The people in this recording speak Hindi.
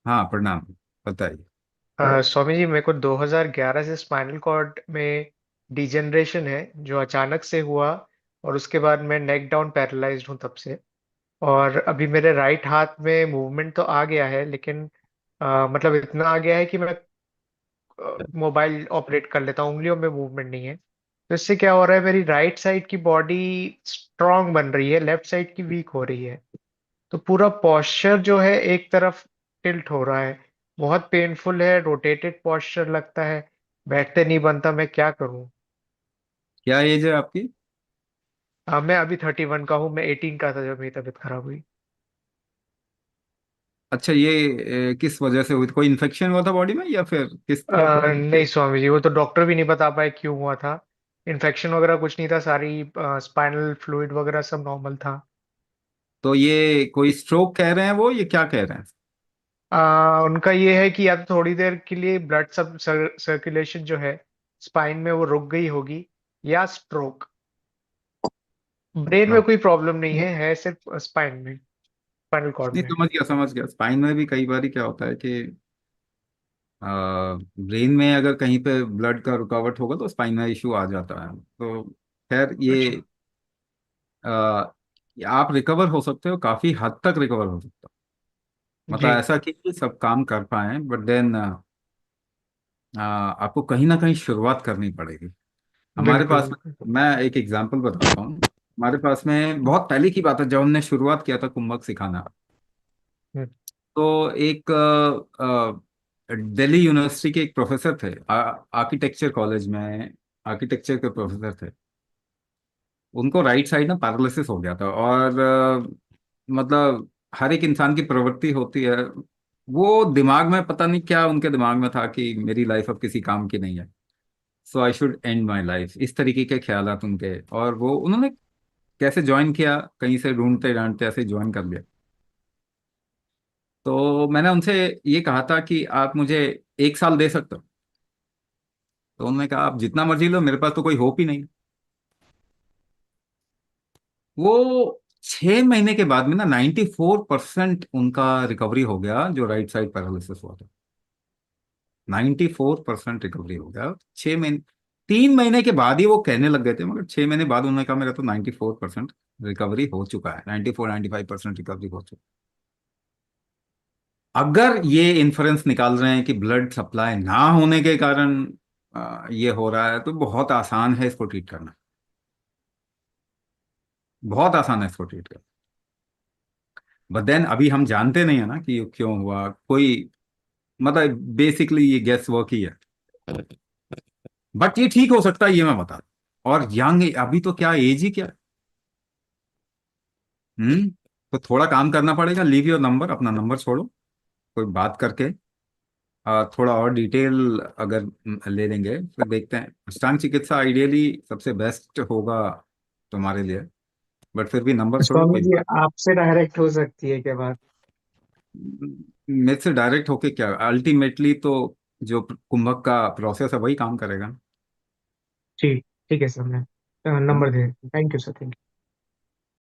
हाँ, प्रणाम। बताइए। स्वामी जी, मेरे को 2011 से स्पाइनल कॉर्ड में डिजेनरेशन है जो अचानक से हुआ। और उसके बाद मैं नेक डाउन पैरालाइज्ड हूँ तब से। और अभी मेरे राइट हाथ में मूवमेंट तो आ गया है, लेकिन मतलब इतना आ गया है कि मैं मोबाइल ऑपरेट कर लेता हूँ, उंगलियों में मूवमेंट नहीं है। तो इससे क्या हो रहा है, मेरी राइट साइड की बॉडी स्ट्रांग बन रही है, लेफ्ट साइड की वीक हो रही है। तो पूरा पोस्चर जो है एक तरफ टिल्ट हो रहा है। बहुत पेनफुल है, रोटेटेड पोस्चर लगता है। बैठते नहीं बनता, मैं क्या करूं। क्या एज है आपकी? मैं अभी 31 का हूँ, मैं 18 का था जब मेरी तबीयत खराब हुई। अच्छा, ये किस वजह से हुई थी? कोई इन्फेक्शन हुआ था बॉडी में या फिर किस? नहीं स्वामी जी, वो तो डॉक्टर भी नहीं बता पाए क्यों हुआ था। इन्फेक्शन वगैरह कुछ नहीं था, सारी स्पाइनल फ्लूइड वगैरह सब नॉर्मल था। तो ये कोई स्ट्रोक कह रहे हैं वो, ये क्या कह रहे हैं? उनका ये है कि या तो थोड़ी देर के लिए ब्लड सब सर्कुलेशन जो है स्पाइन में वो रुक गई होगी, या स्ट्रोक। ब्रेन में हाँ। कोई प्रॉब्लम नहीं है सिर्फ स्पाइन में, स्पाइनल कॉर्ड नहीं, में। समझ गया समझ गया। स्पाइन में भी कई बार क्या होता है कि ब्रेन में अगर कहीं पे ब्लड का रुकावट होगा तो स्पाइन में इशू आ जाता है। तो खैर, अच्छा। ये आप रिकवर हो सकते हो, काफी हद तक रिकवर हो सकते हो। जी। मतलब ऐसा कि सब काम कर पाए, बट देन आपको कहीं ना कहीं शुरुआत करनी पड़ेगी। हमारे बिल्कुल पास में, बिल्कुल। मैं एक एग्जांपल बताता हूँ। हमारे पास में बहुत पहले की बात है, जब हमने शुरुआत किया था कुंभक सिखाना। हम्म, तो एक दिल्ली यूनिवर्सिटी के एक प्रोफेसर थे, आर्किटेक्चर कॉलेज में आर्किटेक्चर के प्रोफेसर थे। उनको राइट साइड ना पैरालिसिस हो गया था, और मतलब हर एक इंसान की प्रवृत्ति होती है। वो दिमाग में पता नहीं क्या उनके दिमाग में था कि मेरी लाइफ अब किसी काम की नहीं है, so I should end my life, इस तरीके के ख्यालात उनके। और वो उन्होंने कैसे ज्वाइन किया, कहीं से ढूंढते ढांढते ऐसे ज्वाइन कर लिया। तो मैंने उनसे ये कहा था कि आप मुझे 1 साल दे सकते हो। तो उन्होंने कहा आप जितना मर्जी लो, मेरे पास तो कोई होप ही नहीं। वो 6 महीने के बाद में ना 94% उनका रिकवरी हो गया, जो राइट साइड पैरालिसिस हुआ था। 94% रिकवरी हो गया 6 महीने। 3 महीने के बाद ही वो कहने लग गए थे, मगर 6 महीने बाद उन्होंने कहा मेरा तो 94% रिकवरी हो चुका है, 94-95% रिकवरी हो चुका है। अगर ये इन्फ्रेंस निकाल रहे हैं कि ब्लड सप्लाई ना होने के कारण ये हो रहा है, तो बहुत आसान है इसको ट्रीट करना। बहुत आसान है इसको ट्रीट करना। बट देन अभी हम जानते नहीं है ना कि ये क्यों हुआ। कोई मतलब बेसिकली ये गेस वर्क ही है। बट ये ठीक हो सकता है, ये मैं बता दूं। और यंग, अभी तो क्या एज ही क्या है। तो थोड़ा काम करना पड़ेगा। लीव योर नंबर, अपना नंबर छोड़ो, कोई बात करके थोड़ा और डिटेल अगर ले लेंगे तो देखते हैं। अष्टांग चिकित्सा आइडियली सबसे बेस्ट होगा तुम्हारे लिए। बट फिर भी नंबर छोड़ो, स्वामी कोई जी, बात। आपसे डायरेक्ट हो सकती है क्या बात? मेरे से डायरेक्ट होके क्या, अल्टीमेटली तो जो कुंभक का प्रोसेस है वही काम करेगा। जी। ठीक है सर, मैं हम्म। नंबर दे देता हूँ। Thank you sir, thank you.